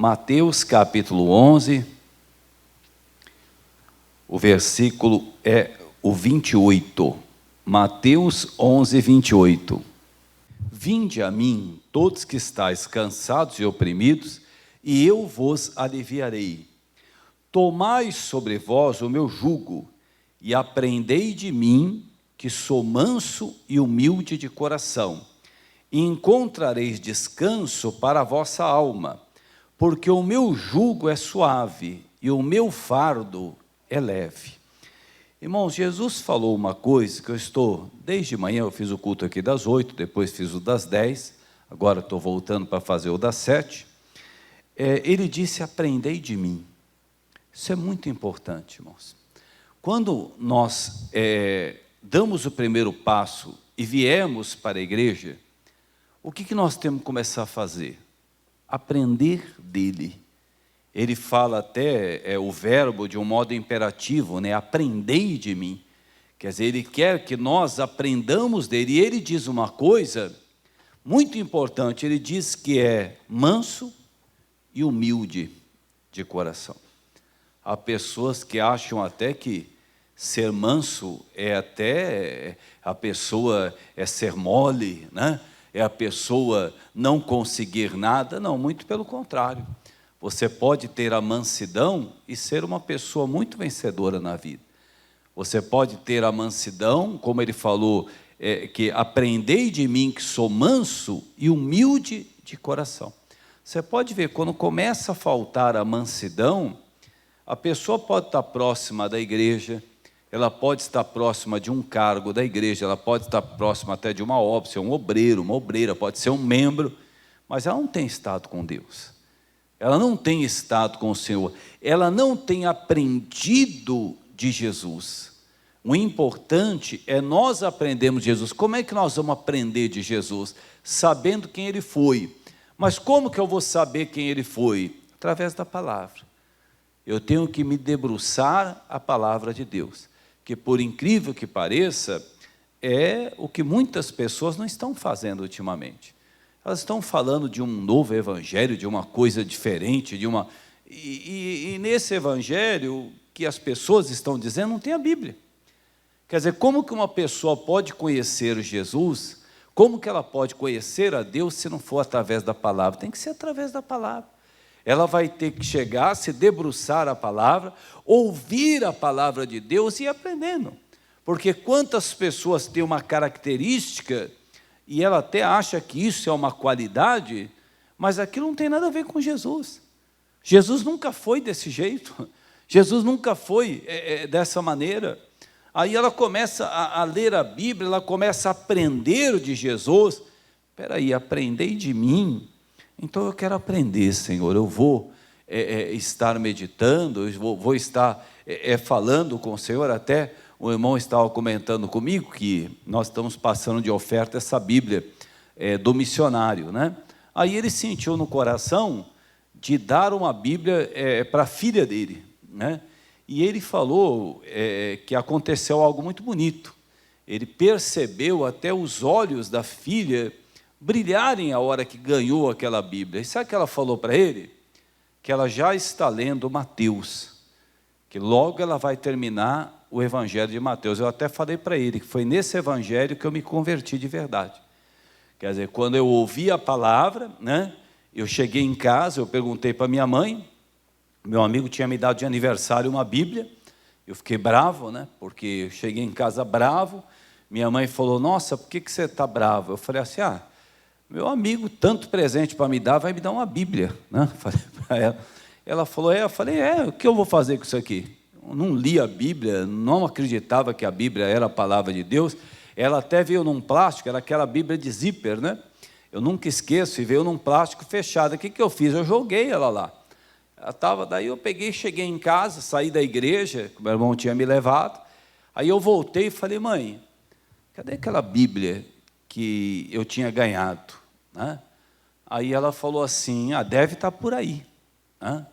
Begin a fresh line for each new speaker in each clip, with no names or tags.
Mateus capítulo 11, o versículo é o 28. Mateus 11, 28. Vinde a mim, todos que estáis cansados e oprimidos, e eu vos aliviarei. Tomai sobre vós o meu jugo, e aprendei de mim, que sou manso e humilde de coração, e encontrareis descanso para a vossa alma, porque o meu jugo é suave, e o meu fardo é leve. Irmãos, Jesus falou uma coisa que eu estou, desde manhã eu fiz o culto aqui das 8, depois fiz o das 10, agora estou voltando para fazer o das 7. Ele disse, aprendei de mim. Isso é muito importante, irmãos. Quando nós damos o primeiro passo e viemos para a igreja, o que nós temos que começar a fazer? Aprender dele. Ele fala até o verbo de um modo imperativo, né? Aprendei de mim. Quer dizer, ele quer que nós aprendamos dele. E ele diz uma coisa muito importante, ele diz que é manso e humilde de coração. Há pessoas que acham até que ser manso é até a pessoa ser mole, né? É a pessoa não conseguir nada. Não, muito pelo contrário. Você pode ter a mansidão e ser uma pessoa muito vencedora na vida. Você pode ter a mansidão, como ele falou, que aprendei de mim que sou manso e humilde de coração. Você pode ver, quando começa a faltar a mansidão, a pessoa pode estar próxima da igreja, ela pode estar próxima de um cargo da igreja, ela pode estar próxima até de uma obra, ser um obreiro, uma obreira, pode ser um membro, mas ela não tem estado com Deus. Ela não tem estado com o Senhor, ela não tem aprendido de Jesus. O importante é nós aprendermos de Jesus. Como é que nós vamos aprender de Jesus? Sabendo quem Ele foi. Mas como que eu vou saber quem Ele foi? Através da palavra. Eu tenho que me debruçar a palavra de Deus, que por incrível que pareça, é o que muitas pessoas não estão fazendo ultimamente. Elas estão falando de um novo evangelho, de uma coisa diferente, e nesse evangelho que as pessoas estão dizendo, não tem a Bíblia. Quer dizer, como que uma pessoa pode conhecer Jesus, como que ela pode conhecer a Deus se não for através da palavra? Tem que ser através da palavra. Ela vai ter que chegar, se debruçar a palavra, ouvir a palavra de Deus e ir aprendendo. Porque quantas pessoas têm uma característica e ela até acha que isso é uma qualidade, mas aquilo não tem nada a ver com Jesus. Jesus nunca foi desse jeito. Jesus nunca foi dessa maneira. Aí ela começa a ler a Bíblia, ela começa a aprender de Jesus. Espera aí, aprendei de mim. Então eu quero aprender, Senhor. Eu vou estar meditando, eu vou estar falando com o Senhor. Até o irmão estava comentando comigo que nós estamos passando de oferta essa Bíblia do missionário, né? Aí ele sentiu no coração de dar uma Bíblia para a filha dele, né? E ele falou que aconteceu algo muito bonito. Ele percebeu até os olhos da filha brilharem a hora que ganhou aquela Bíblia. E sabe o que ela falou para ele? Que ela já está lendo Mateus, que logo ela vai terminar o Evangelho de Mateus. Eu até falei para ele que foi nesse Evangelho que eu me converti de verdade. Quer dizer, quando eu ouvi a palavra, né, eu cheguei em casa, eu perguntei para minha mãe, meu amigo tinha me dado de aniversário uma Bíblia, eu fiquei bravo, né, porque eu cheguei em casa bravo, minha mãe falou, nossa, por que você está bravo? Eu falei assim, meu amigo, tanto presente para me dar, vai me dar uma Bíblia, né? Falei para ela. Ela falou, eu falei, o que eu vou fazer com isso aqui? Eu não li a Bíblia, não acreditava que a Bíblia era a palavra de Deus. Ela até veio num plástico, era aquela Bíblia de zíper, né? Eu nunca esqueço, e veio num plástico fechado. O que eu fiz? Eu joguei ela lá. Ela estava, daí eu peguei, cheguei em casa, saí da igreja, que meu irmão tinha me levado. Aí eu voltei e falei, mãe, cadê aquela Bíblia que eu tinha ganhado? Né? Aí ela falou assim, deve estar por aí. Né?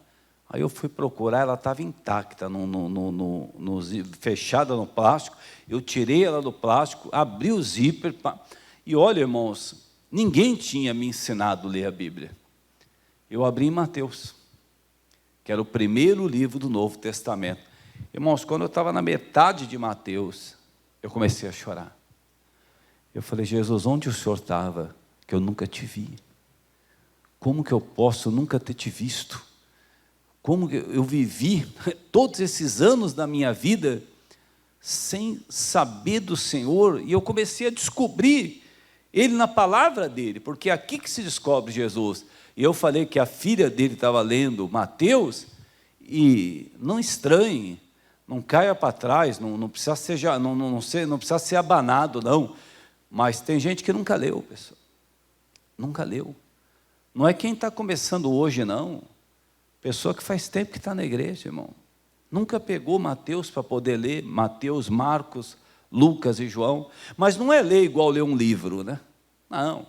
Aí eu fui procurar, ela estava intacta, fechada no plástico. Eu tirei ela do plástico, abri o zíper, e olha, irmãos, ninguém tinha me ensinado a ler a Bíblia. Eu abri em Mateus. que era o primeiro livro do Novo Testamento. Irmãos, quando eu estava na metade de Mateus, eu comecei a chorar. Eu falei, Jesus, onde o Senhor estava, que eu nunca te vi? Como que eu posso nunca ter te visto? Como que eu vivi todos esses anos da minha vida sem saber do Senhor? E eu comecei a descobrir Ele na palavra dEle, porque é aqui que se descobre Jesus. E eu falei que a filha dele estava lendo Mateus, e não estranhe, não caia para trás, não precisa ser abanado, não. Mas tem gente que nunca leu, pessoal. Nunca leu. Não é quem está começando hoje, não. Pessoa que faz tempo que está na igreja, irmão. Nunca pegou Mateus para poder ler, Mateus, Marcos, Lucas e João. Mas não é ler igual ler um livro, né? Não.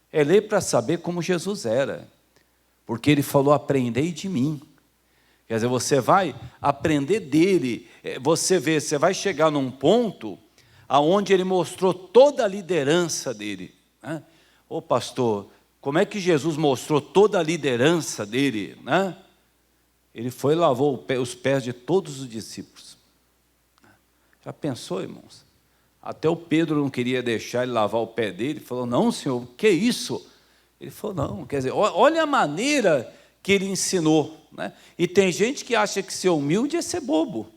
É ler para saber como Jesus era. Porque Ele falou, aprendei de mim. Quer dizer, você vai aprender dele. Você vai chegar num ponto aonde Ele mostrou toda a liderança dele. Né? Ô pastor, como é que Jesus mostrou toda a liderança dele? Né? Ele foi e lavou os pés de todos os discípulos. Já pensou, irmãos? Até o Pedro não queria deixar ele lavar o pé dele. Ele falou, não, Senhor, o que é isso? Ele falou, não, quer dizer, olha a maneira que ele ensinou. Né? E tem gente que acha que ser humilde é ser bobo,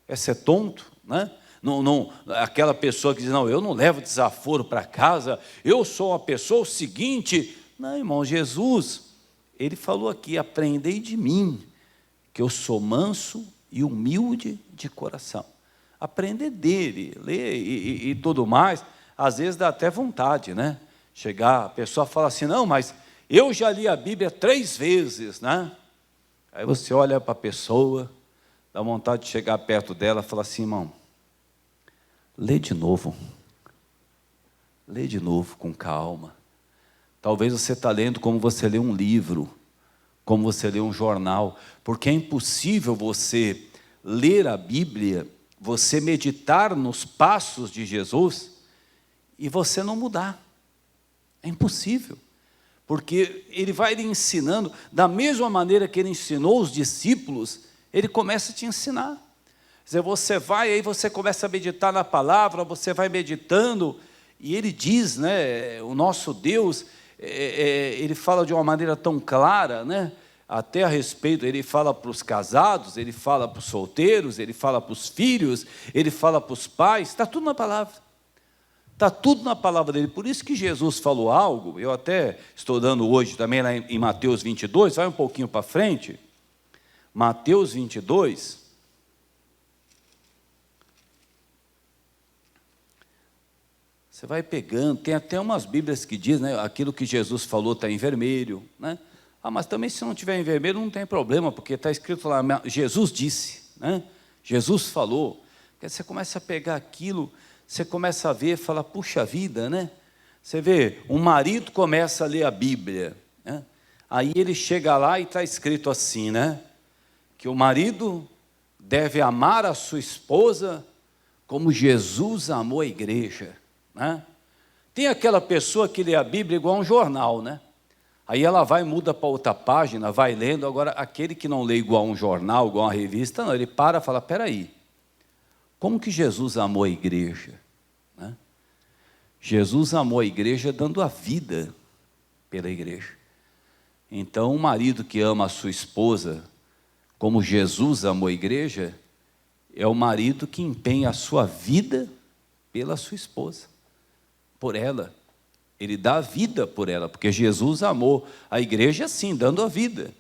é ser tonto. Né? Não, aquela pessoa que diz, não, eu não levo desaforo para casa, eu sou uma pessoa o seguinte. Não, irmão, Jesus, Ele falou aqui, aprendei de mim, que eu sou manso e humilde de coração. Aprender dele, ler e tudo mais, às vezes dá até vontade, né? Chegar, a pessoa fala assim, não, mas eu já li a Bíblia 3 vezes, né? Aí você olha para a pessoa, dá vontade de chegar perto dela e falar assim, irmão, lê de novo com calma. Talvez você está lendo como você lê um livro, como você lê um jornal, porque é impossível você ler a Bíblia, você meditar nos passos de Jesus e você não mudar. É impossível, porque Ele vai lhe ensinando, da mesma maneira que Ele ensinou os discípulos, Ele começa a te ensinar. Quer dizer, você vai, aí você começa a meditar na palavra, você vai meditando, e Ele diz, né, o nosso Deus, Ele fala de uma maneira tão clara, né, até a respeito, Ele fala para os casados, Ele fala para os solteiros, Ele fala para os filhos, Ele fala para os pais, está tudo na palavra. Está tudo na palavra dele. Por isso que Jesus falou algo, eu até estou dando hoje também lá em Mateus 22, vai um pouquinho para frente. Mateus 22. Você vai pegando, tem até umas Bíblias que diz, né, aquilo que Jesus falou está em vermelho, né? Ah, mas também se não tiver em vermelho não tem problema, porque está escrito lá, Jesus disse, né? Jesus falou. Porque você começa a pegar aquilo, você começa a ver, fala, puxa vida, né? Você vê, um marido começa a ler a Bíblia, né? Aí ele chega lá e está escrito assim, né? Que o marido deve amar a sua esposa como Jesus amou a igreja, né? Tem aquela pessoa que lê a Bíblia igual um jornal, né? Aí ela vai, muda para outra página, vai lendo. Agora, aquele que não lê igual um jornal, igual uma revista, não, ele para e fala, espera aí, como que Jesus amou a igreja? Né? Jesus amou a igreja dando a vida pela igreja. Então, um marido que ama a sua esposa como Jesus amou a igreja, é o marido que empenha a sua vida pela sua esposa, por ela. Ele dá a vida por ela, porque Jesus amou a igreja assim, dando a vida.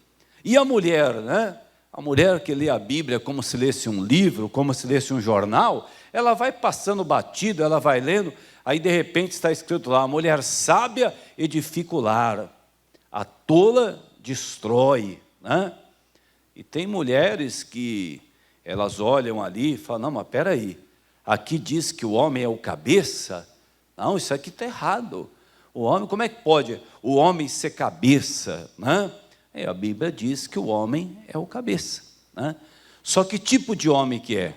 E a mulher, né? A mulher que lê a Bíblia como se lesse um livro, como se lesse um jornal, ela vai passando batido, ela vai lendo, aí de repente está escrito lá, a mulher sábia edifica o lar, a tola destrói, né? E tem mulheres que elas olham ali e falam, não, mas espera aí, aqui diz que o homem é o cabeça, não, isso aqui está errado. O homem, como é que pode o homem ser cabeça? Né? A Bíblia diz que o homem é o cabeça. Né? Só que tipo de homem que é?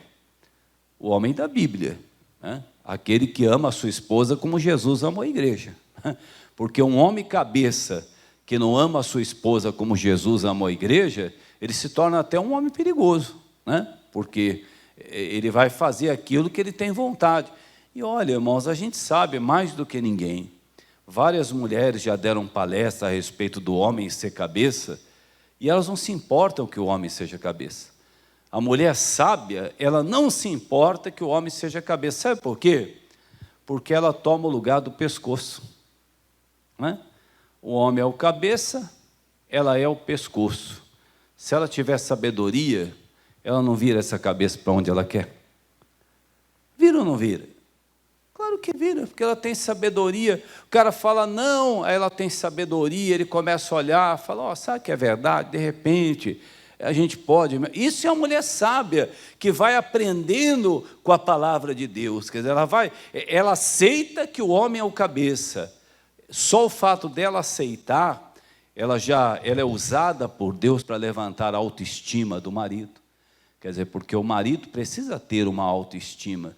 O homem da Bíblia. Né? Aquele que ama a sua esposa como Jesus amou a igreja. Né? Porque um homem cabeça que não ama a sua esposa como Jesus amou a igreja, ele se torna até um homem perigoso, né? Porque ele vai fazer aquilo que ele tem vontade. E olha, irmãos, a gente sabe mais do que ninguém. Várias mulheres já deram palestra a respeito do homem ser cabeça, e elas não se importam que o homem seja cabeça. A mulher sábia, ela não se importa que o homem seja cabeça. Sabe por quê? Porque ela toma o lugar do pescoço, né? O homem é o cabeça, ela é o pescoço. Se ela tiver sabedoria, ela não vira essa cabeça para onde ela quer. Vira ou não vira? Claro que vira, porque ela tem sabedoria. O cara fala não, aí ela tem sabedoria, ele começa a olhar, fala, ó, sabe que é verdade? De repente, a gente pode... Isso é uma mulher sábia, que vai aprendendo com a palavra de Deus. Quer dizer, ela aceita que o homem é o cabeça. Só o fato dela aceitar, ela é usada por Deus para levantar a autoestima do marido. Quer dizer, porque o marido precisa ter uma autoestima.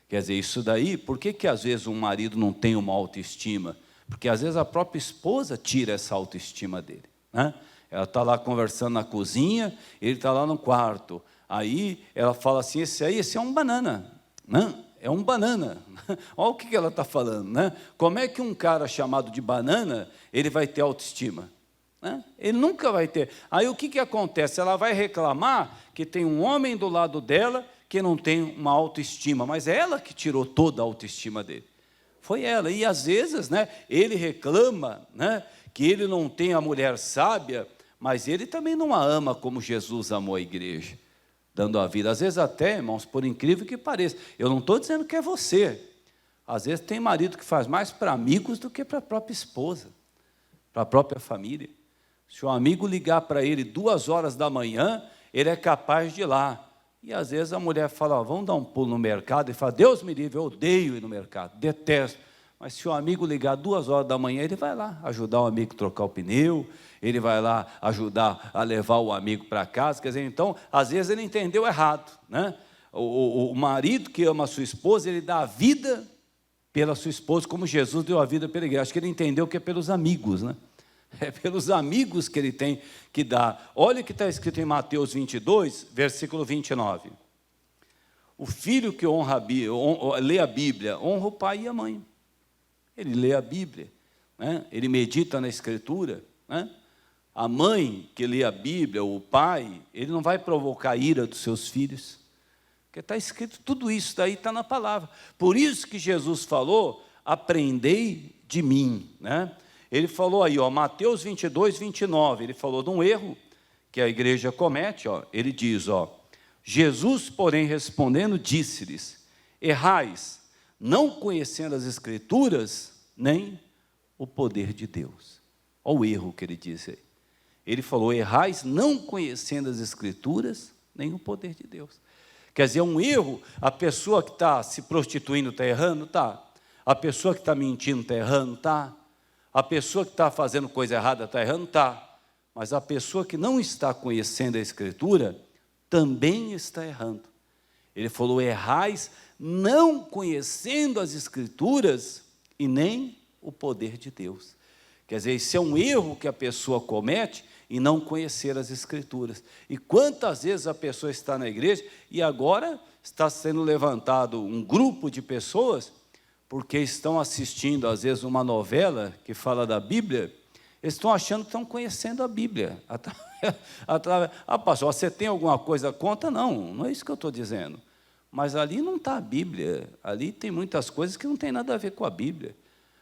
Quer dizer, isso daí, por que às vezes um marido não tem uma autoestima? Porque às vezes a própria esposa tira essa autoestima dele, né? Ela está lá conversando na cozinha, ele está lá no quarto. Aí ela fala assim, esse é um banana, né? É um banana. Olha o que ela está falando, né? Como é que um cara chamado de banana, ele vai ter autoestima? Né? Ele nunca vai ter. Aí o que acontece? Ela vai reclamar que tem um homem do lado dela que não tem uma autoestima, mas é ela que tirou toda a autoestima dele. Foi ela. E às vezes, né, ele reclama, né, que ele não tem a mulher sábia, mas ele também não a ama como Jesus amou a igreja, dando a vida. Às vezes até, irmãos, por incrível que pareça, eu não estou dizendo que é você. Às vezes tem marido que faz mais para amigos do que para a própria esposa, para a própria família. Se um amigo ligar para ele 2 horas da manhã, ele é capaz de ir lá. E às vezes a mulher fala, vamos dar um pulo no mercado, e fala, Deus me livre, eu odeio ir no mercado, detesto. Mas se o amigo ligar 2 horas da manhã, ele vai lá ajudar o amigo a trocar o pneu, ele vai lá ajudar a levar o amigo para casa. Quer dizer, então, às vezes ele entendeu errado, né? O marido que ama a sua esposa, ele dá a vida pela sua esposa, como Jesus deu a vida pela igreja. Acho que ele entendeu que é pelos amigos, né? É pelos amigos que ele tem que dar. Olha o que está escrito em Mateus 22, versículo 29. O filho que lê a Bíblia, honra o pai e a mãe. Ele lê a Bíblia, né? Ele medita na Escritura, né? A mãe que lê a Bíblia, o pai, ele não vai provocar a ira dos seus filhos. Porque está escrito, tudo isso daí está na palavra. Por isso que Jesus falou, aprendei de mim, né? Ele falou aí, ó, Mateus 22, 29, ele falou de um erro que a igreja comete, ó, ele diz, ó, Jesus, porém, respondendo, disse-lhes, errais, não conhecendo as Escrituras, nem o poder de Deus. Olha o erro que ele disse aí. Ele falou, errais, não conhecendo as Escrituras, nem o poder de Deus. Quer dizer, um erro, a pessoa que está se prostituindo está errando? Está. A pessoa que está mentindo está errando? Está. A pessoa que está fazendo coisa errada está errando? Está. Mas a pessoa que não está conhecendo a Escritura também está errando. Ele falou, errais não conhecendo as Escrituras e nem o poder de Deus. Quer dizer, isso é um erro que a pessoa comete em não conhecer as Escrituras. E quantas vezes a pessoa está na igreja e agora está sendo levantado um grupo de pessoas porque estão assistindo, às vezes, uma novela que fala da Bíblia, eles estão achando que estão conhecendo a Bíblia. Pastor, você tem alguma coisa contra? Não, não é isso que eu estou dizendo. Mas ali não está a Bíblia, ali tem muitas coisas que não tem nada a ver com a Bíblia.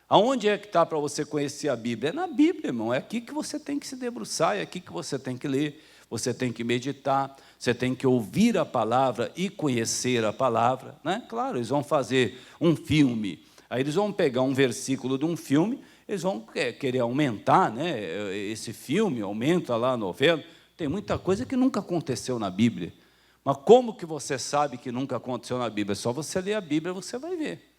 Aonde é que está para você conhecer a Bíblia? É na Bíblia, irmão, é aqui que você tem que se debruçar, é aqui que você tem que ler, você tem que meditar, você tem que ouvir a palavra e conhecer a palavra, né? Claro, eles vão fazer um filme, aí eles vão pegar um versículo de um filme, eles vão querer aumentar, né, esse filme, aumenta lá a novela. Tem muita coisa que nunca aconteceu na Bíblia. Mas como que você sabe que nunca aconteceu na Bíblia? É só você ler a Bíblia, você vai ver.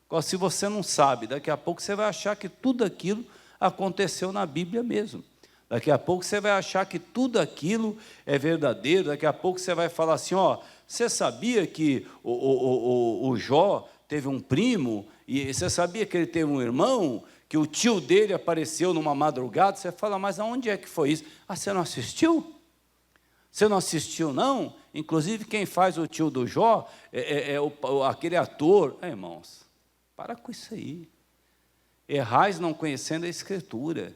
Agora, se você não sabe, daqui a pouco você vai achar que tudo aquilo aconteceu na Bíblia mesmo. Daqui a pouco você vai achar que tudo aquilo é verdadeiro. Daqui a pouco você vai falar assim, ó, você sabia que o Jó teve um primo, e você sabia que ele teve um irmão, que o tio dele apareceu numa madrugada? Você fala, mas aonde é que foi isso? Ah, você não assistiu? Você não assistiu, não? Inclusive, quem faz o tio do Jó aquele ator. Irmãos, para com isso aí. Errais não conhecendo a Escritura,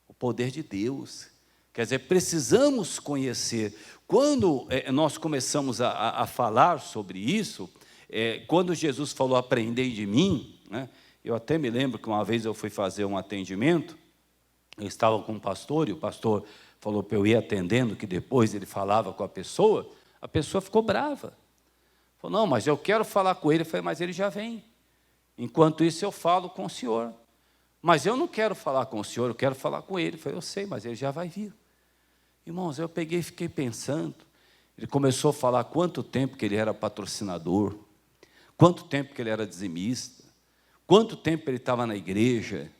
o poder de Deus. Quer dizer, precisamos conhecer. Quando nós começamos a falar sobre isso, quando Jesus falou, aprendei de mim, né, eu até me lembro que uma vez eu fui fazer um atendimento, eu estava com um pastor, e o pastor falou para eu ir atendendo, que depois ele falava com a pessoa ficou brava. Falou, não, mas eu quero falar com ele. Eu falei, mas ele já vem. Enquanto isso eu falo com o senhor. Mas eu não quero falar com o senhor, eu quero falar com ele. Eu falei, eu sei, mas ele já vai vir. Irmãos, eu peguei e fiquei pensando. Ele começou a falar quanto tempo que ele era patrocinador, quanto tempo que ele era dizimista, quanto tempo ele estava na igreja.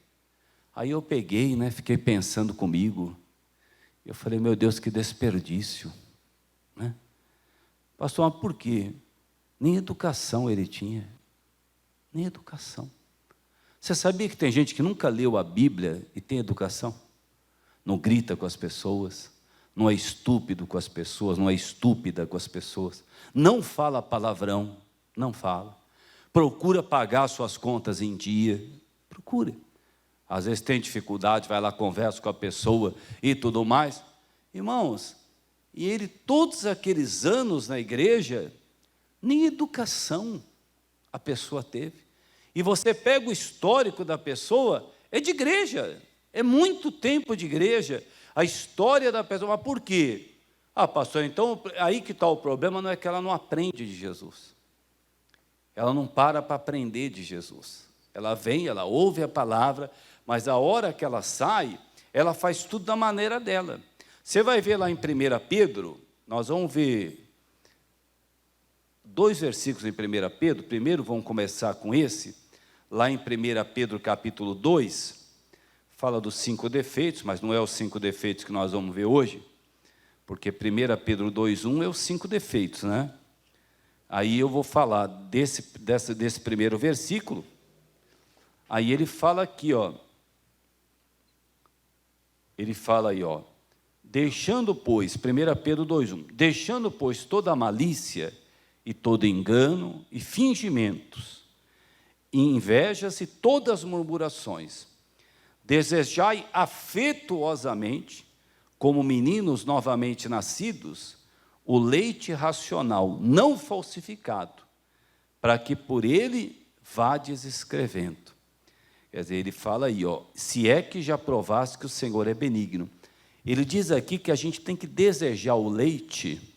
Aí eu peguei, né, fiquei pensando comigo. Eu falei, meu Deus, que desperdício, né? Pastor, mas por quê? Nem educação ele tinha, nem educação. Você sabia que tem gente que nunca leu a Bíblia e tem educação? Não grita com as pessoas, não é estúpido com as pessoas, não é estúpida com as pessoas, não fala palavrão, não fala, procura pagar suas contas em dia, procura. Às vezes tem dificuldade, vai lá, conversa com a pessoa e tudo mais. Irmãos, e ele, todos aqueles anos na igreja, nem educação a pessoa teve. E você pega o histórico da pessoa, é de igreja, é muito tempo de igreja, a história da pessoa. Mas por quê? Ah, pastor, então aí que está o problema, não é que ela não aprende de Jesus. Ela não para aprender de Jesus. Ela vem, ela ouve a palavra, mas a hora que ela sai, ela faz tudo da maneira dela. Você vai ver lá em 1 Pedro, nós vamos ver 2 versículos em 1 Pedro. Primeiro vamos começar com esse, lá em 1 Pedro capítulo 2, fala dos 5 defeitos, mas não é os 5 defeitos que nós vamos ver hoje, porque 1 Pedro 2:1 é os 5 defeitos, né? Aí eu vou falar desse primeiro versículo. Aí ele fala aqui, ó. Ele fala aí, ó. Deixando, pois, 1 Pedro 2:1, deixando, pois, toda a malícia e todo engano e fingimentos, e invejas e todas as murmurações, desejai afetuosamente, como meninos novamente nascidos, o leite racional, não falsificado, para que por ele vades escrevendo. Quer dizer, ele fala aí, ó, se é que já provaste que o Senhor é benigno. Ele diz aqui que a gente tem que desejar o leite,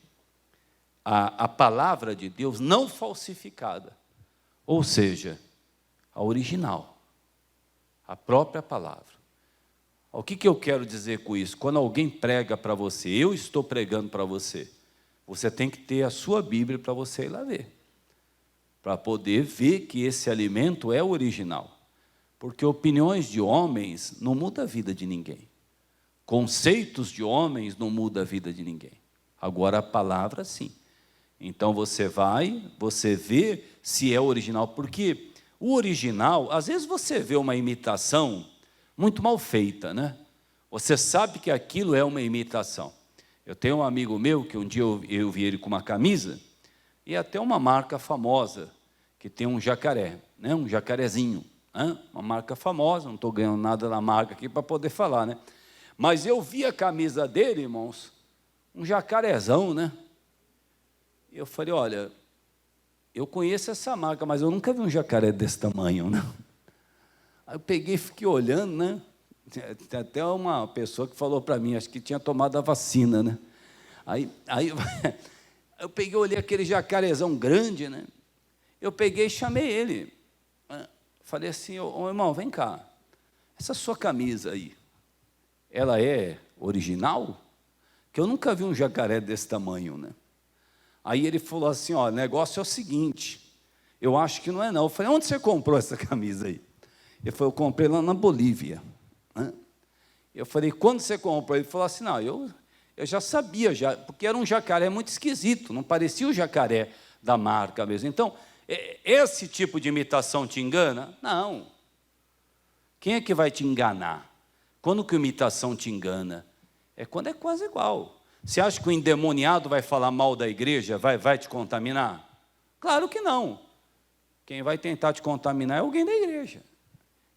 a palavra de Deus não falsificada, ou seja, a original, a própria palavra. O que eu quero dizer com isso? Quando alguém prega para você, eu estou pregando para você, você tem que ter a sua Bíblia para você ir lá ver, para poder ver que esse alimento é original. Porque opiniões de homens não mudam a vida de ninguém. Conceitos de homens não mudam a vida de ninguém. Agora a palavra sim. Então você vai, você vê se é original. Porque o original, às vezes você vê uma imitação muito mal feita, né? Você sabe que aquilo é uma imitação. Eu tenho um amigo meu que um dia eu vi ele com uma camisa, e até uma marca famosa, que tem um jacaré, né? Um jacarezinho. Uma marca famosa, não estou ganhando nada da marca aqui para poder falar, né? Mas eu vi a camisa dele, irmãos, um jacarezão, né? E eu falei, olha, eu conheço essa marca, mas eu nunca vi um jacaré desse tamanho, né? Aí eu peguei e fiquei olhando, né? Tem até uma pessoa que falou para mim, acho que tinha tomado a vacina, né? Aí eu peguei, olhei aquele jacarezão grande, né? Eu peguei e chamei ele. Falei assim, ô irmão, vem cá, essa sua camisa aí, ela é original? Que eu nunca vi um jacaré desse tamanho, né? Aí ele falou assim, ó, o negócio é o seguinte, eu acho que não é não. Eu falei, onde você comprou essa camisa aí? Ele falou, eu comprei lá na Bolívia. Eu falei, quando você comprou? Ele falou assim, não, eu já sabia, porque era um jacaré muito esquisito, não parecia o jacaré da marca mesmo. Então, esse tipo de imitação te engana? Não. Quem é que vai te enganar? Quando que a imitação te engana? É quando é quase igual. Você acha que o endemoniado vai falar mal da igreja, vai te contaminar? Claro que não. Quem vai tentar te contaminar é alguém da igreja.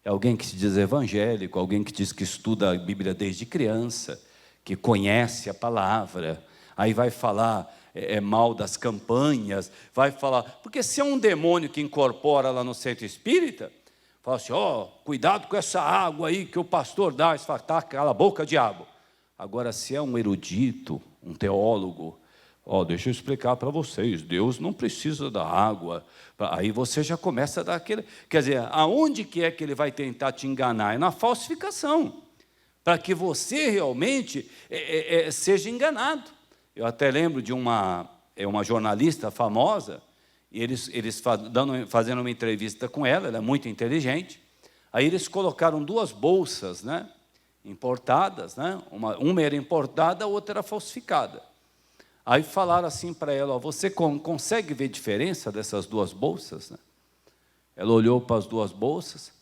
É alguém que se diz evangélico, alguém que diz que estuda a Bíblia desde criança, que conhece a palavra, aí vai falar mal das campanhas, vai falar, porque se é um demônio que incorpora lá no centro espírita, fala assim, cuidado com essa água aí que o pastor dá, você fala, tá, cala a boca, diabo. Agora, se é um erudito, um teólogo, deixa eu explicar para vocês, Deus não precisa da água, aí você já começa a dar aquele, quer dizer, aonde que é que ele vai tentar te enganar? É na falsificação, para que você realmente seja enganado. Eu até lembro de uma jornalista famosa, e eles fazendo uma entrevista com ela é muito inteligente, aí eles colocaram 2 bolsas, né, importadas, né, uma era importada, a outra era falsificada. Aí falaram assim para ela, você consegue ver diferença dessas 2 bolsas? Né? Ela olhou para as 2 bolsas,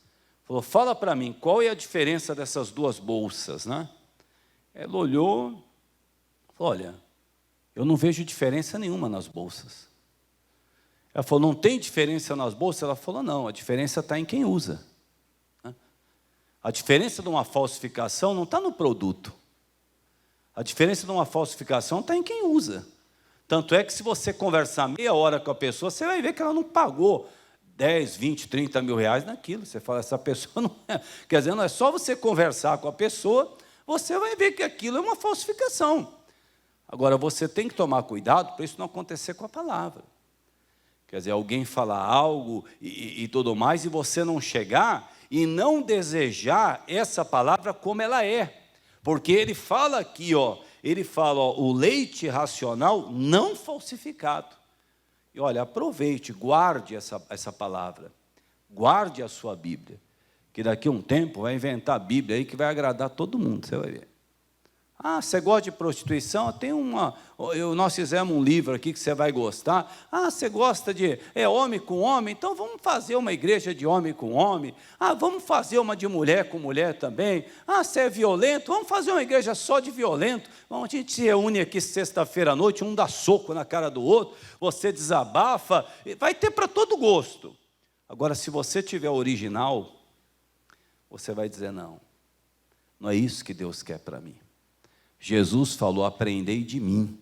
falou, fala para mim, qual é a diferença dessas 2 bolsas? Né? Ela olhou, falou, olha, eu não vejo diferença nenhuma nas bolsas. Ela falou, não tem diferença nas bolsas? Ela falou, não, a diferença está em quem usa. Né? A diferença de uma falsificação não está no produto. A diferença de uma falsificação está em quem usa. Tanto é que se você conversar meia hora com a pessoa, você vai ver que ela não pagou 10, 20, 30 mil reais naquilo. Você fala, essa pessoa não é... Quer dizer, não é só você conversar com a pessoa, você vai ver que aquilo é uma falsificação. Agora, você tem que tomar cuidado para isso não acontecer com a palavra. Quer dizer, alguém falar algo e tudo mais, e você não chegar e não desejar essa palavra como ela é. Porque ele fala aqui, o leite racional não falsificado. E olha, aproveite, guarde essa palavra, guarde a sua Bíblia, que daqui a um tempo vai inventar a Bíblia aí que vai agradar todo mundo, você vai ver. Você gosta de prostituição? Nós fizemos um livro aqui que você vai gostar. Você gosta de homem com homem? Então vamos fazer uma igreja de homem com homem. Vamos fazer uma de mulher com mulher também. Você é violento? Vamos fazer uma igreja só de violento. A gente se reúne aqui sexta-feira à noite, um dá soco na cara do outro, você desabafa, vai ter para todo gosto. Agora, se você tiver original, você vai dizer, não é isso que Deus quer para mim. Jesus falou, aprendei de mim,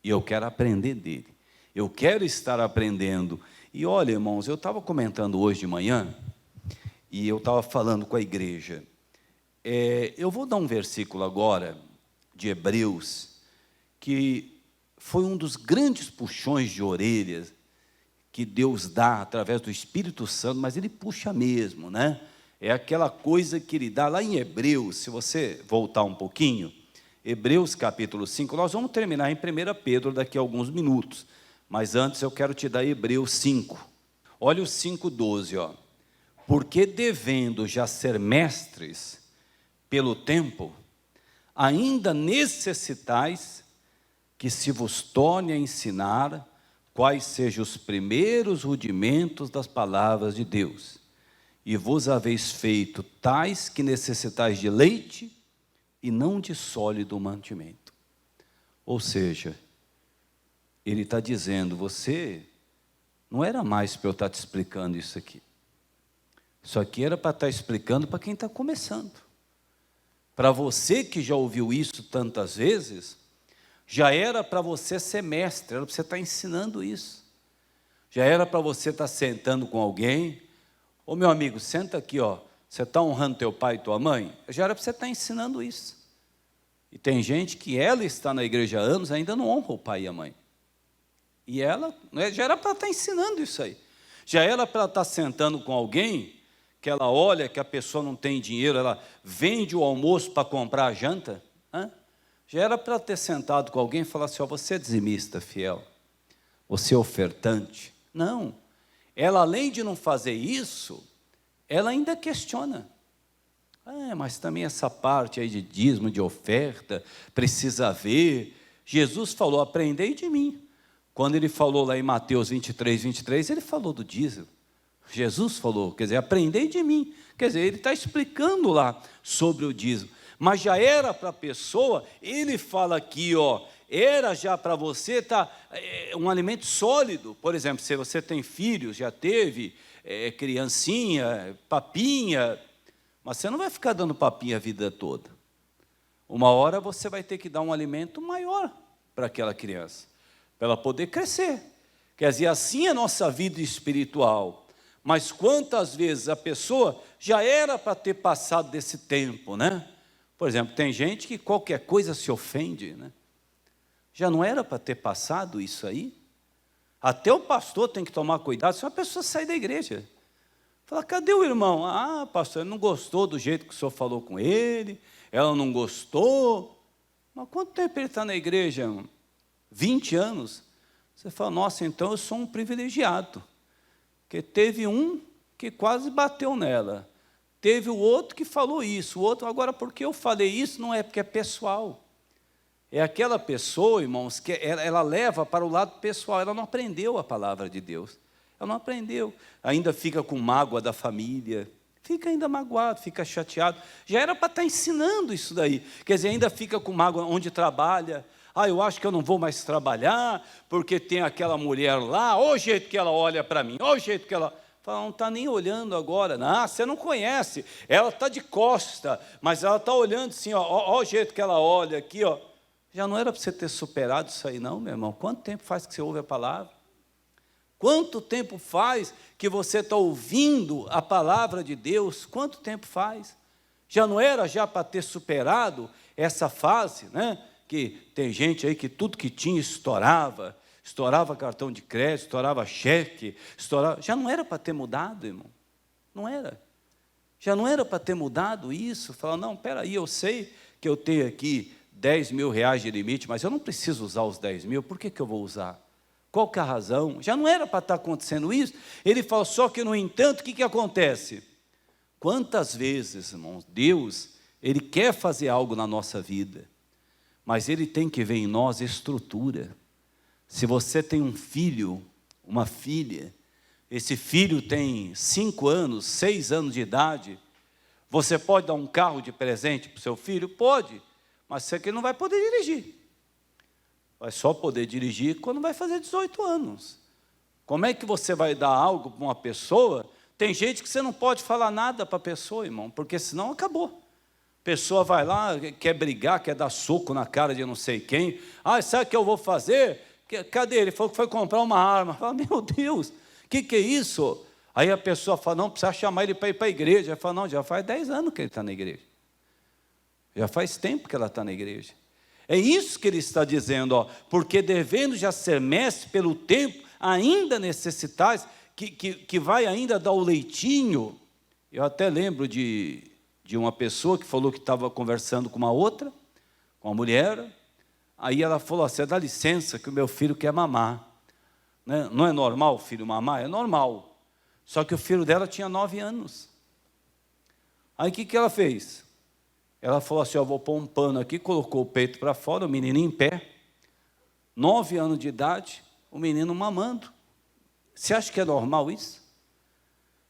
e eu quero aprender dele. Eu quero estar aprendendo. E olha, irmãos, eu estava comentando hoje de manhã, e eu estava falando com a igreja. Eu vou dar um versículo agora, de Hebreus, que foi um dos grandes puxões de orelhas que Deus dá através do Espírito Santo, mas ele puxa mesmo, né? É aquela coisa que ele dá lá em Hebreus, se você voltar um pouquinho, Hebreus capítulo 5, nós vamos terminar em 1 Pedro daqui a alguns minutos, mas antes eu quero te dar Hebreus 5, olha o 5,12, porque devendo já ser mestres pelo tempo, ainda necessitais que se vos torne a ensinar quais sejam os primeiros rudimentos das palavras de Deus, e vos haveis feito tais que necessitais de leite, e não de sólido mantimento. Ou seja, ele está dizendo, você não era mais para eu estar te explicando isso aqui. Isso aqui era para estar explicando para quem está começando. Para você que já ouviu isso tantas vezes, já era para você ser mestre, era para você estar ensinando isso. Já era para você estar sentando com alguém, meu amigo, senta aqui, você está honrando teu pai e tua mãe? Já era para você estar ensinando isso. E tem gente que ela está na igreja há anos e ainda não honra o pai e a mãe. E ela já era para estar ensinando isso aí. Já era para estar sentando com alguém que ela olha que a pessoa não tem dinheiro, ela vende o almoço para comprar a janta. Já era para ter sentado com alguém e falar assim, você é dizimista fiel, você é ofertante. Não. Ela, além de não fazer isso, ela ainda questiona. Mas também essa parte aí de dízimo, de oferta, precisa ver. Jesus falou, aprendei de mim. Quando ele falou lá em Mateus 23, ele falou do dízimo. Jesus falou, quer dizer, aprendei de mim. Quer dizer, ele está explicando lá sobre o dízimo. Mas já era para a pessoa, ele fala aqui, era já para você um alimento sólido. Por exemplo, se você tem filhos, já teve criancinha, papinha, mas você não vai ficar dando papinha a vida toda. Uma hora você vai ter que dar um alimento maior para aquela criança, para ela poder crescer. Quer dizer, assim é a nossa vida espiritual. Mas quantas vezes a pessoa já era para ter passado desse tempo, né? Por exemplo, tem gente que qualquer coisa se ofende, né? Já não era para ter passado isso aí? Até o pastor tem que tomar cuidado, se uma pessoa sair da igreja. Fala, cadê o irmão? Ah, pastor, ele não gostou do jeito que o senhor falou com ele, ela não gostou. Mas quanto tempo ele está na igreja? 20 anos? Você fala, nossa, então eu sou um privilegiado. Porque teve um que quase bateu nela. Teve o outro que falou isso. O outro, agora, porque eu falei isso, não é porque é pessoal. É aquela pessoa, irmãos, que ela leva para o lado pessoal. Ela não aprendeu a palavra de Deus. Ela não aprendeu. Ainda fica com mágoa da família. Fica ainda magoado, fica chateado. Já era para estar ensinando isso daí. Quer dizer, ainda fica com mágoa onde trabalha. Ah, eu acho que eu não vou mais trabalhar, porque tem aquela mulher lá, olha o jeito que ela olha para mim, olha o jeito que ela... Fala, não está nem olhando agora, não, você não conhece, ela está de costa, mas ela está olhando assim, olha o jeito que ela olha aqui, ó. Já não era para você ter superado isso aí não, meu irmão? Quanto tempo faz que você ouve a palavra? Quanto tempo faz que você está ouvindo a palavra de Deus? Quanto tempo faz? Já não era já para ter superado essa fase, né? Que tem gente aí que tudo que tinha estourava cartão de crédito, estourava cheque, já não era para ter mudado, irmão, não era, já não era para ter mudado isso, falar, não, peraí, eu sei que eu tenho aqui 10 mil reais de limite, mas eu não preciso usar os 10 mil, por que eu vou usar? Qual que é a razão? Já não era para estar acontecendo isso, ele fala, só que no entanto, o que acontece? Quantas vezes, irmãos, Deus, Ele quer fazer algo na nossa vida, mas Ele tem que ver em nós estrutura. Se você tem um filho, uma filha, esse filho tem 5 anos, 6 anos de idade, você pode dar um carro de presente para o seu filho? Pode, mas você que não vai poder dirigir. Vai só poder dirigir quando vai fazer 18 anos. Como é que você vai dar algo para uma pessoa? Tem gente que você não pode falar nada para a pessoa, irmão, porque senão acabou. A pessoa vai lá, quer brigar, quer dar soco na cara de não sei quem. Ah, sabe o que eu vou fazer? Cadê? Ele falou que foi comprar uma arma. Fala, meu Deus, o que é isso? Aí a pessoa fala, não, precisa chamar ele para ir para a igreja. Ele fala, não, já faz 10 anos que ele está na igreja. Já faz tempo que ela está na igreja. É isso que ele está dizendo, ó, porque devendo já ser mestre pelo tempo, ainda necessitais, que vai ainda dar o leitinho. Eu até lembro de uma pessoa que falou que estava conversando com uma outra, com uma mulher, aí ela falou assim, dá licença que o meu filho quer mamar. Né? Não é normal o filho mamar? É normal. Só que o filho dela tinha 9 anos. Aí o que ela fez? Ela falou assim, eu vou pôr um pano aqui, colocou o peito para fora, o menino em pé, 9 anos de idade, o menino mamando. Você acha que é normal isso?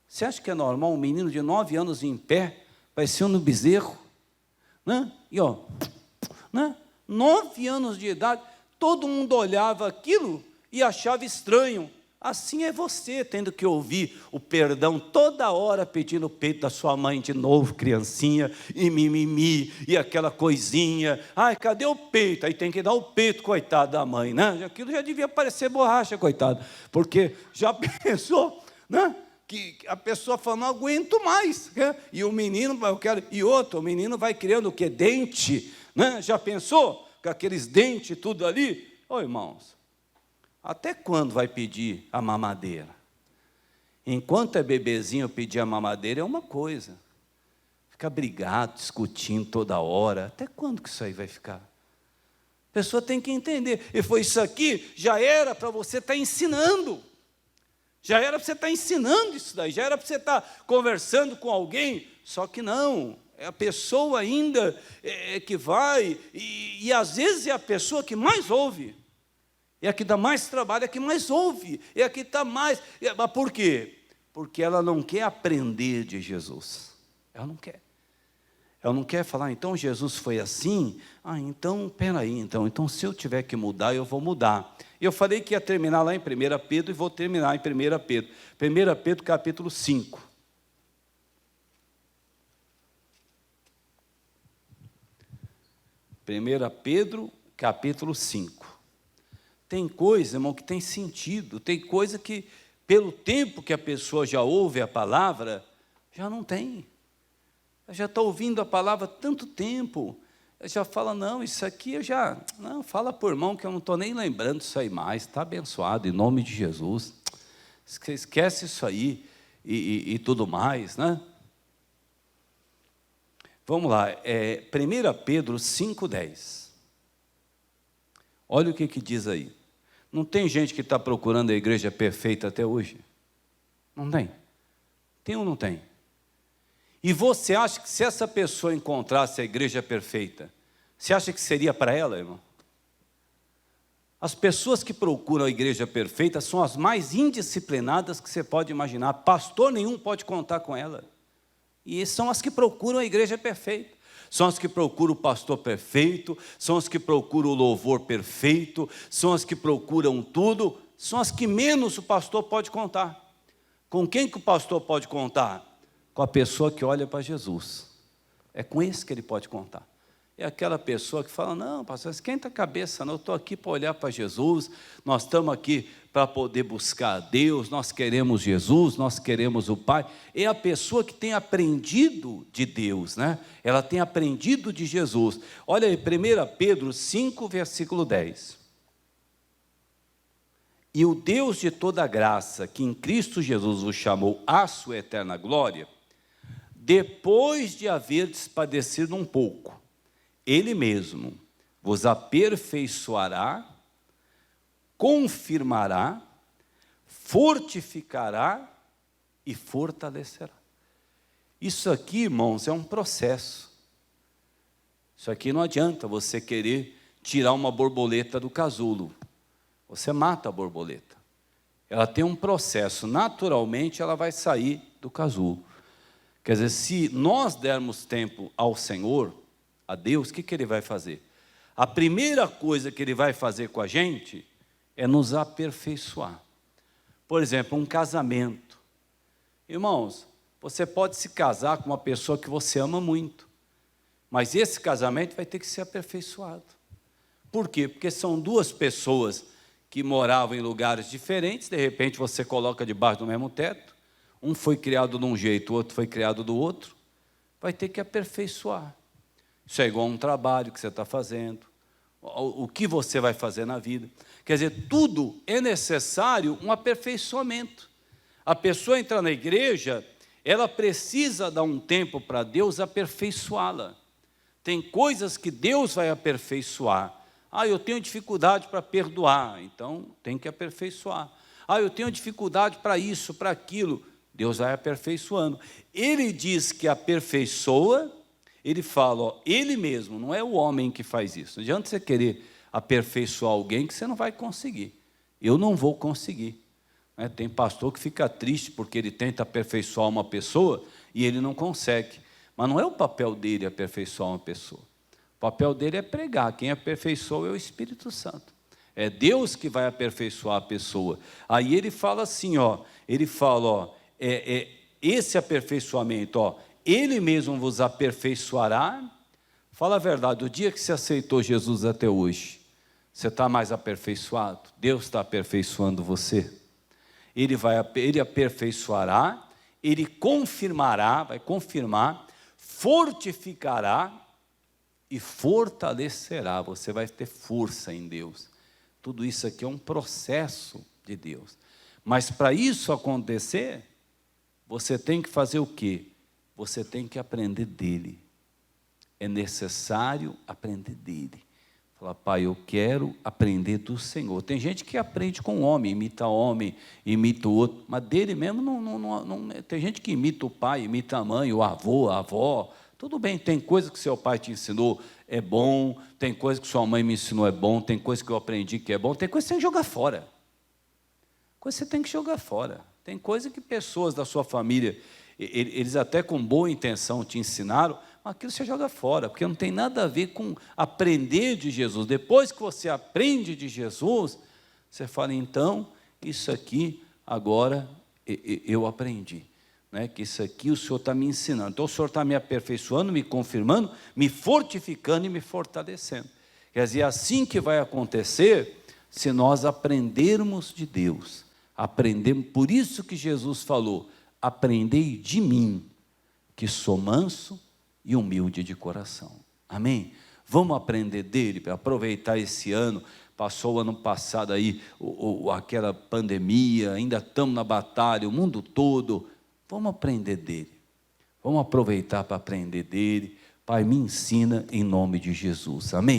Você acha que é normal um menino de 9 anos em pé, parecendo um bezerro, né? E ó, né? 9 anos de idade, todo mundo olhava aquilo e achava estranho. Assim é você, tendo que ouvir o perdão toda hora, pedindo o peito da sua mãe de novo, criancinha, e mimimi, e aquela coisinha. Ai, cadê o peito? Aí tem que dar o peito, coitado da mãe, né? Aquilo já devia parecer borracha, coitado, porque já pensou, né? Que a pessoa fala, não aguento mais, né? E o menino, o menino vai criando o quê? Dente, né? Já pensou? Com aqueles dentes tudo ali? Ô, irmãos, até quando vai pedir a mamadeira? Enquanto é bebezinho, pedir a mamadeira é uma coisa. Ficar brigado, discutindo toda hora, até quando que isso aí vai ficar? A pessoa tem que entender, e foi isso aqui, já era para você estar ensinando. Já era para você estar ensinando isso daí, já era para você estar conversando com alguém, só que não, é a pessoa ainda que vai, e às vezes é a pessoa que mais ouve, é a que dá mais trabalho, é a que mais ouve, é a que está mais, mas por quê? Porque ela não quer aprender de Jesus, ela não quer. Ela não quer falar, então Jesus foi assim? Então, peraí, então se eu tiver que mudar, eu vou mudar. Eu falei que ia terminar lá em 1 Pedro e vou terminar em 1 Pedro. 1 Pedro capítulo 5. 1 Pedro capítulo 5. Tem coisa, irmão, que tem sentido, tem coisa que, pelo tempo que a pessoa já ouve a palavra, já não tem. Ela já está ouvindo a palavra há tanto tempo, ela já fala, não, isso aqui eu já... Não, fala por irmão que eu não estou nem lembrando isso aí mais, está abençoado, em nome de Jesus. Esquece isso aí e tudo mais, né? Vamos lá, 1 Pedro 5,10. Olha o que diz aí. Não tem gente que está procurando a igreja perfeita até hoje? Não tem? Tem ou não tem? E você acha que se essa pessoa encontrasse a igreja perfeita, você acha que seria para ela, irmão? As pessoas que procuram a igreja perfeita são as mais indisciplinadas que você pode imaginar. Pastor nenhum pode contar com ela. E são as que procuram a igreja perfeita. São as que procuram o pastor perfeito, são as que procuram o louvor perfeito, são as que procuram tudo, são as que menos o pastor pode contar. Com quem que o pastor pode contar? Com a pessoa que olha para Jesus. É com esse que ele pode contar. É aquela pessoa que fala, não, pastor, esquenta a cabeça, não, eu estou aqui para olhar para Jesus, nós estamos aqui para poder buscar a Deus, nós queremos Jesus, nós queremos o Pai. É a pessoa que tem aprendido de Deus, né? Ela tem aprendido de Jesus. Olha aí, 1 Pedro 5, versículo 10. E o Deus de toda graça, que em Cristo Jesus o chamou à sua eterna glória, depois de haver padecido um pouco, Ele mesmo vos aperfeiçoará, confirmará, fortificará e fortalecerá. Isso aqui, irmãos, é um processo. Isso aqui não adianta você querer tirar uma borboleta do casulo. Você mata a borboleta. Ela tem um processo, naturalmente ela vai sair do casulo. Quer dizer, se nós dermos tempo ao Senhor, a Deus, o que Ele vai fazer? A primeira coisa que Ele vai fazer com a gente é nos aperfeiçoar. Por exemplo, um casamento. Irmãos, você pode se casar com uma pessoa que você ama muito, mas esse casamento vai ter que ser aperfeiçoado. Por quê? Porque são duas pessoas que moravam em lugares diferentes, de repente você coloca debaixo do mesmo teto, um foi criado de um jeito, o outro foi criado do outro, vai ter que aperfeiçoar. Isso é igual a um trabalho que você está fazendo, o que você vai fazer na vida. Quer dizer, tudo é necessário um aperfeiçoamento. A pessoa entra na igreja, ela precisa dar um tempo para Deus aperfeiçoá-la. Tem coisas que Deus vai aperfeiçoar. Eu tenho dificuldade para perdoar, então tem que aperfeiçoar. Eu tenho dificuldade para isso, para aquilo. Deus vai aperfeiçoando. Ele diz que aperfeiçoa, ele fala, ele mesmo, não é o homem que faz isso. Não adianta você querer aperfeiçoar alguém que você não vai conseguir. Eu não vou conseguir. Tem pastor que fica triste porque ele tenta aperfeiçoar uma pessoa e ele não consegue. Mas não é o papel dele aperfeiçoar uma pessoa. O papel dele é pregar. Quem aperfeiçoa é o Espírito Santo. É Deus que vai aperfeiçoar a pessoa. Aí ele fala assim, ele fala, esse aperfeiçoamento, Ele mesmo vos aperfeiçoará. Fala a verdade, o dia que você aceitou Jesus até hoje, você está mais aperfeiçoado? Deus está aperfeiçoando você. Ele aperfeiçoará, Ele confirmará, vai confirmar, fortificará e fortalecerá. Você vai ter força em Deus. Tudo isso aqui é um processo de Deus. Mas para isso acontecer, você tem que fazer o quê? Você tem que aprender dele. É necessário aprender dele. Falar, Pai, eu quero aprender do Senhor. Tem gente que aprende com o homem, imita o outro, mas dele mesmo não. Tem gente que imita o pai, imita a mãe, o avô, a avó. Tudo bem, tem coisa que seu pai te ensinou, é bom. Tem coisa que sua mãe me ensinou, é bom. Tem coisa que eu aprendi que é bom. Tem coisa que você tem que jogar fora. Coisa que você tem que jogar fora. Tem coisa que pessoas da sua família, eles até com boa intenção te ensinaram, aquilo você joga fora, porque não tem nada a ver com aprender de Jesus. Depois que você aprende de Jesus, você fala, então, isso aqui agora eu aprendi, né? Que isso aqui o Senhor está me ensinando. Então o Senhor está me aperfeiçoando, me confirmando, me fortificando e me fortalecendo. Quer dizer, assim que vai acontecer, se nós aprendermos de Deus, aprendemos, por isso que Jesus falou, aprendei de mim, que sou manso e humilde de coração. Amém? Vamos aprender dele, para aproveitar esse ano. Passou o ano passado aí, aquela pandemia, ainda estamos na batalha, o mundo todo. Vamos aprender dele. Vamos aproveitar para aprender dele. Pai, me ensina em nome de Jesus. Amém?